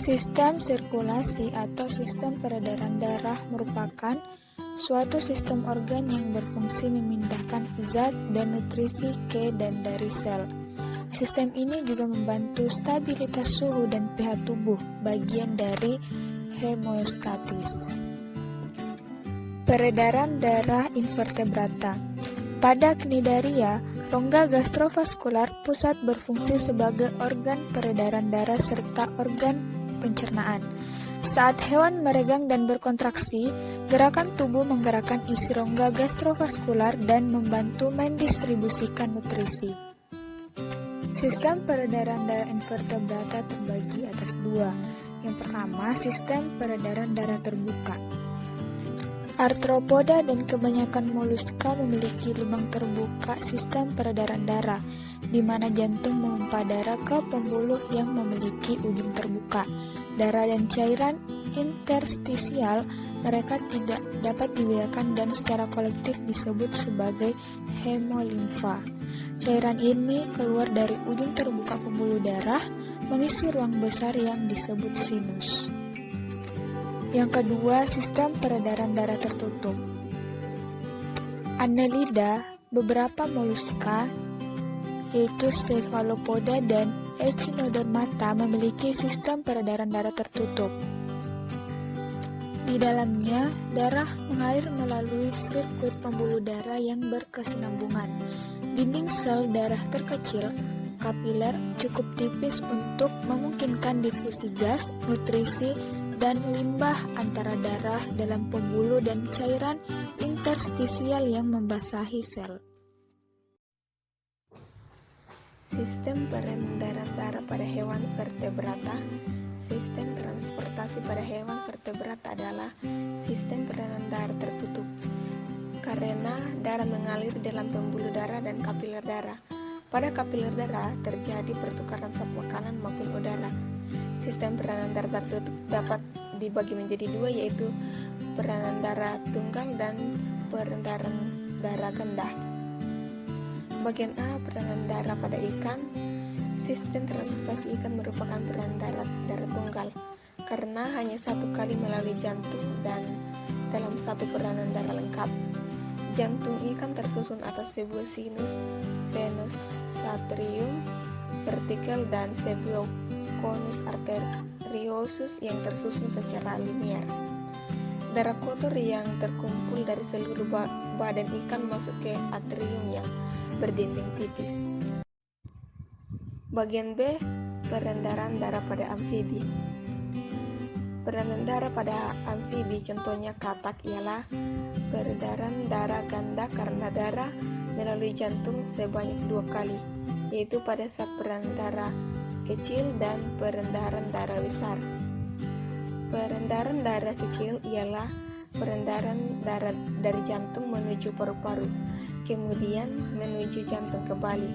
Sistem sirkulasi atau sistem peredaran darah merupakan suatu sistem organ yang berfungsi memindahkan zat dan nutrisi ke dan dari sel. Sistem ini juga membantu stabilitas suhu dan pH tubuh, bagian dari hemostatis. Peredaran darah invertebrata. Pada Cnidaria, rongga gastrovaskular pusat berfungsi sebagai organ peredaran darah serta organ pencernaan. Saat hewan meregang dan berkontraksi, gerakan tubuh menggerakkan isi rongga gastrovaskular dan membantu mendistribusikan nutrisi. Sistem peredaran darah invertebrata terbagi atas dua. Yang pertama, sistem peredaran darah terbuka. Arthropoda dan kebanyakan moluska memiliki lubang terbuka sistem peredaran darah, di mana jantung memompa darah ke pembuluh yang memiliki ujung terbuka. Darah dan cairan interstisial mereka tidak dapat dibedakan dan secara kolektif disebut sebagai hemolimfa. Cairan ini keluar dari ujung terbuka pembuluh darah, mengisi ruang besar yang disebut sinus. Yang kedua, sistem peredaran darah tertutup. Annelida, beberapa moluska, yaitu Cephalopoda dan Echinodermata memiliki sistem peredaran darah tertutup. Di dalamnya, darah mengalir melalui sirkuit pembuluh darah yang berkesinambungan. Dinding sel darah terkecil, kapiler, cukup tipis untuk memungkinkan difusi gas, nutrisi, dan limbah antara darah dalam pembuluh dan cairan interstisial yang membasahi sel. Sistem peredaran darah pada hewan vertebrata. Sistem transportasi pada hewan vertebrata adalah sistem peredaran darah tertutup, karena darah mengalir dalam pembuluh darah dan kapiler darah. Pada kapiler darah terjadi pertukaran zat makanan maupun udara. Sistem peredaran darah tertutup dapat dibagi menjadi dua, yaitu peredaran darah tunggal dan peredaran darah ganda. Bagian A, peredaran darah pada ikan. Sistem transportasi ikan merupakan peredaran darah tunggal, karena hanya satu kali melalui jantung dan dalam satu peredaran darah lengkap. Jantung ikan tersusun atas sebuah sinus venosatrium vertikal dan sebuah konus arteriosus yang tersusun secara linear. Darah kotor yang terkumpul dari seluruh badan ikan masuk ke atrium yang berdinding tipis. Bagian B, peredaran darah pada amfibi. Peredaran darah pada amfibi, contohnya katak, ialah peredaran darah ganda karena darah melalui jantung sebanyak 2 kali, yaitu pada saat peredaran darah kecil dan peredaran darah besar. Peredaran darah kecil ialah peredaran darah dari jantung menuju paru-paru, kemudian menuju jantung kembali.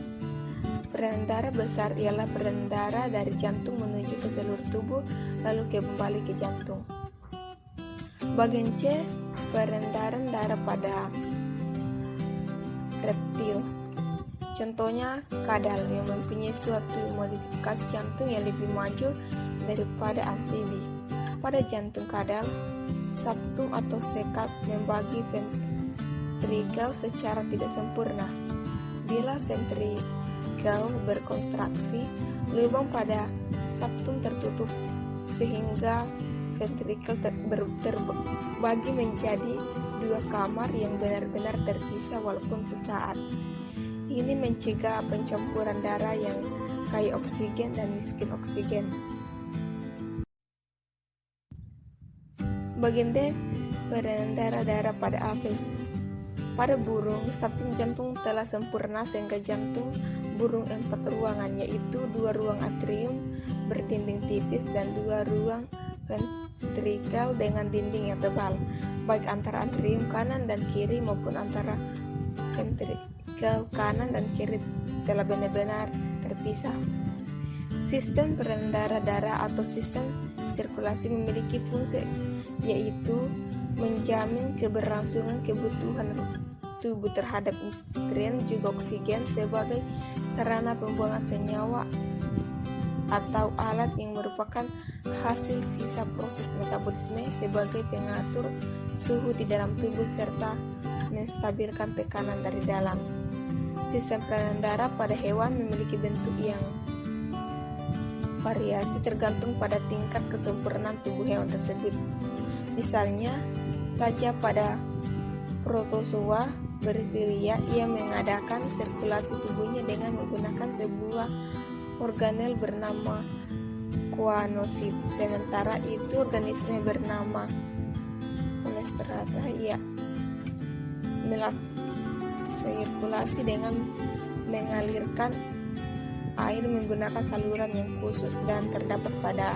Peredaran darah besar ialah peredaran darah dari jantung menuju ke seluruh tubuh, lalu kembali ke jantung. Bagian C, peredaran darah pada reptil. Contohnya kadal yang mempunyai suatu modifikasi jantung yang lebih maju daripada amfibi. Pada jantung kadal, septum atau sekat membagi ventrikel secara tidak sempurna. Bila ventrikel berkontraksi, lubang pada septum tertutup sehingga ventrikel terbagi menjadi 2 kamar yang benar-benar terpisah walaupun sesaat. Ini mencegah pencampuran darah yang kaya oksigen dan miskin oksigen. Bagian D, peredaran darah pada aves. Pada burung, septum jantung telah sempurna sehingga jantung burung 4 ruangan, yaitu 2 ruang atrium berdinding tipis dan 2 ruang ventrikel dengan dinding yang tebal, baik antara atrium kanan dan kiri maupun antara ventrikel kanan dan kiri telah benar-benar terpisah. Sistem peredaran darah atau sistem sirkulasi memiliki fungsi, yaitu menjamin keberlangsungan kebutuhan tubuh terhadap nutrien juga oksigen sebagai sarana pembuangan senyawa atau alat yang merupakan hasil sisa proses metabolisme sebagai pengatur suhu di dalam tubuh serta menstabilkan tekanan dari dalam. Sistem peredaran darah pada hewan memiliki bentuk yang variasi tergantung pada tingkat kesempurnaan tubuh hewan tersebut. Misalnya saja pada protozoa bersilia, ia mengadakan sirkulasi tubuhnya dengan menggunakan sebuah organel bernama choanosit. Sementara itu organisme bernama Monostrata ia melakukan sirkulasi dengan mengalirkan air menggunakan saluran yang khusus dan terdapat pada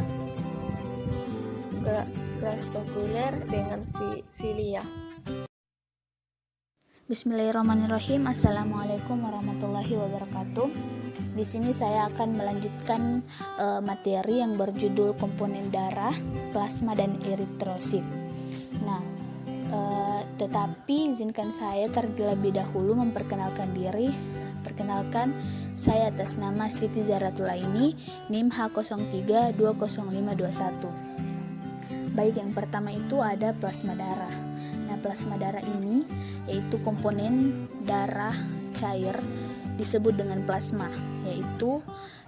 gastroculaire dengan silia. Bismillahirrahmanirrahim. Assalamualaikum warahmatullahi wabarakatuh. Di sini saya akan melanjutkan materi yang berjudul komponen darah, plasma dan eritrosit. Nah, tetapi izinkan saya terlebih dahulu memperkenalkan diri. Perkenalkan, saya atas nama Siti Zahratul Aini, NIM H03-20521. Baik, yang pertama itu ada plasma darah. Nah, plasma darah ini yaitu komponen darah cair disebut dengan plasma,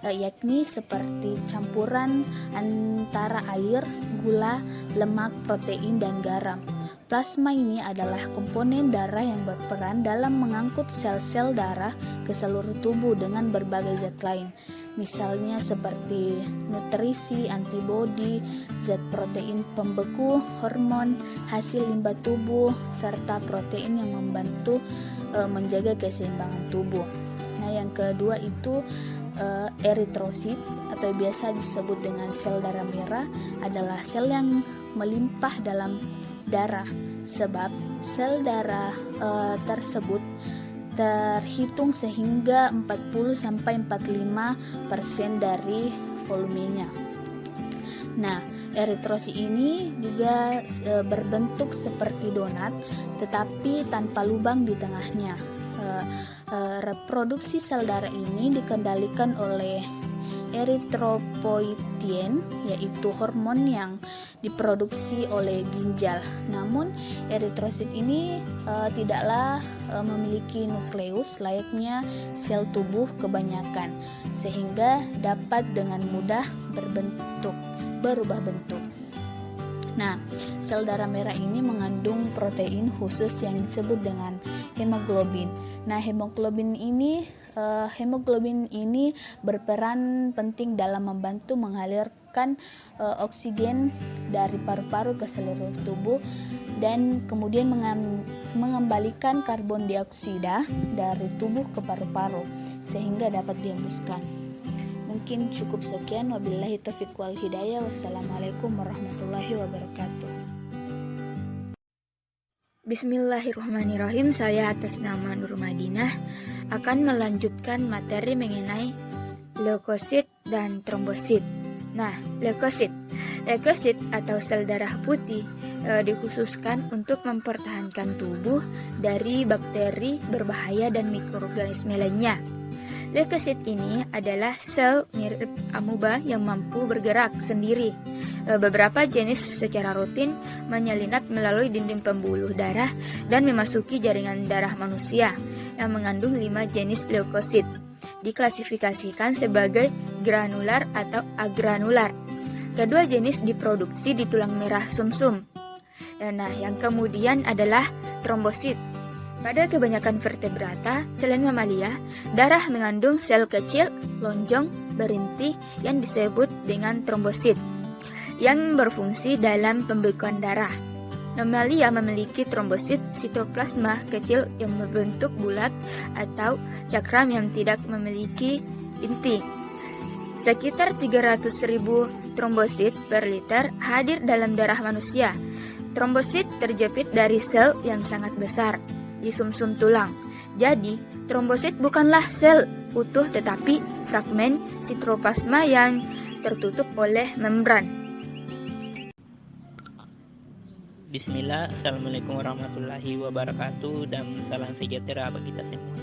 yakni seperti campuran antara air, gula, lemak, protein, dan garam. Plasma ini adalah komponen darah yang berperan dalam mengangkut sel-sel darah ke seluruh tubuh dengan berbagai zat lain, misalnya seperti nutrisi, antibodi, zat protein pembeku, hormon, hasil limbah tubuh, serta protein yang membantu menjaga keseimbangan tubuh. Nah, yang kedua itu eritrosit atau biasa disebut dengan sel darah merah adalah sel yang melimpah dalam darah, sebab sel darah tersebut terhitung sehingga 40-45% dari volumenya. Nah, eritrosit ini juga berbentuk seperti donat tetapi tanpa lubang di tengahnya. Reproduksi sel darah ini dikendalikan oleh eritropoietin, yaitu hormon yang diproduksi oleh ginjal. Namun eritrosit ini tidaklah memiliki nukleus layaknya sel tubuh kebanyakan, sehingga dapat dengan mudah berubah bentuk. Nah, sel darah merah ini mengandung protein khusus yang disebut dengan hemoglobin. Nah, hemoglobin ini berperan penting dalam membantu mengalirkan oksigen dari paru-paru ke seluruh tubuh dan kemudian mengembalikan karbon dioksida dari tubuh ke paru-paru sehingga dapat dihembuskan. Mungkin cukup sekian. Wabillahi taufiq wal hidayah. Wassalamualaikum warahmatullahi wabarakatuh. Bismillahirrahmanirrahim. Saya atas nama Nur Madinah akan melanjutkan materi mengenai leukosit dan trombosit. Nah, leukosit atau sel darah putih dikhususkan untuk mempertahankan tubuh dari bakteri berbahaya dan mikroorganisme lainnya. Leukosit ini adalah sel mirip amuba yang mampu bergerak sendiri. Beberapa jenis secara rutin menyelinap melalui dinding pembuluh darah dan memasuki jaringan darah manusia yang mengandung 5 jenis leukosit. Diklasifikasikan sebagai granular atau agranular. Kedua jenis diproduksi di tulang merah sumsum. Nah, yang kemudian adalah trombosit. Pada kebanyakan vertebrata, selain mamalia, darah mengandung sel kecil, lonjong, berintih yang disebut dengan trombosit, yang berfungsi dalam pembekuan darah. Mamalia memiliki trombosit sitoplasma kecil yang berbentuk bulat atau cakram yang tidak memiliki inti. Sekitar 300.000 trombosit per liter hadir dalam darah manusia. Trombosit terjepit dari sel yang sangat besar di sumsum tulang. Jadi, trombosit bukanlah sel utuh tetapi fragmen sitoplasma yang tertutup oleh membran. Bismillah, Assalamualaikum warahmatullahi wabarakatuh, dan salam sejahtera bagi kita semua.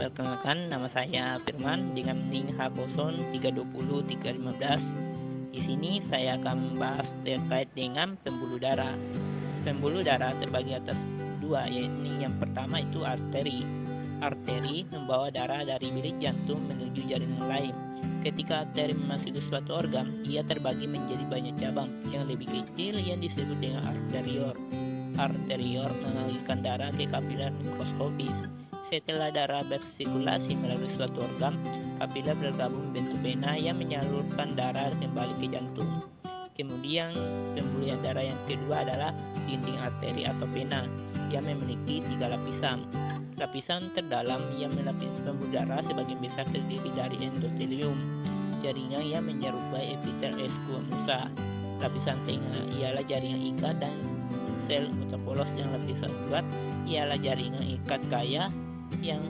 Perkenalkan, nama saya Firman dengan NIM H0320315. Di sini saya akan membahas terkait dengan pembuluh darah. Pembuluh darah terbagi atas dua, yaitu yang pertama itu arteri. Arteri membawa darah dari bilik jantung menuju jaringan lain. Ketika arteri memasuki suatu organ, ia terbagi menjadi banyak cabang. Yang lebih kecil yang disebut dengan arterior. Arterior mengalirkan darah ke kapiler mikroskopis. Setelah darah bersirkulasi melalui suatu organ, kapiler bergabung membentuk vena yang menyalurkan darah kembali ke jantung. Kemudian, pembuluh darah yang kedua adalah dinding arteri atau vena yang memiliki 3 lapisan. Lapisan terdalam yang melapisi pembuluh darah sebagian besar terdiri dari endotelium, jaringan yang menyerupai epitel squamosa. Lapisan tengah ialah jaringan ikat dan sel otopolos, yang lapisan kuat ialah jaringan ikat kaya yang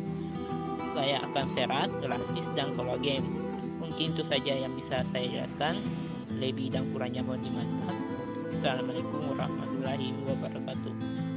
kaya akan serat, elastis, dan kolagen. Mungkin itu saja yang bisa saya jelaskan. Lebih dan kurangnya mohon dimaafkan. Assalamualaikum warahmatullahi wabarakatuh.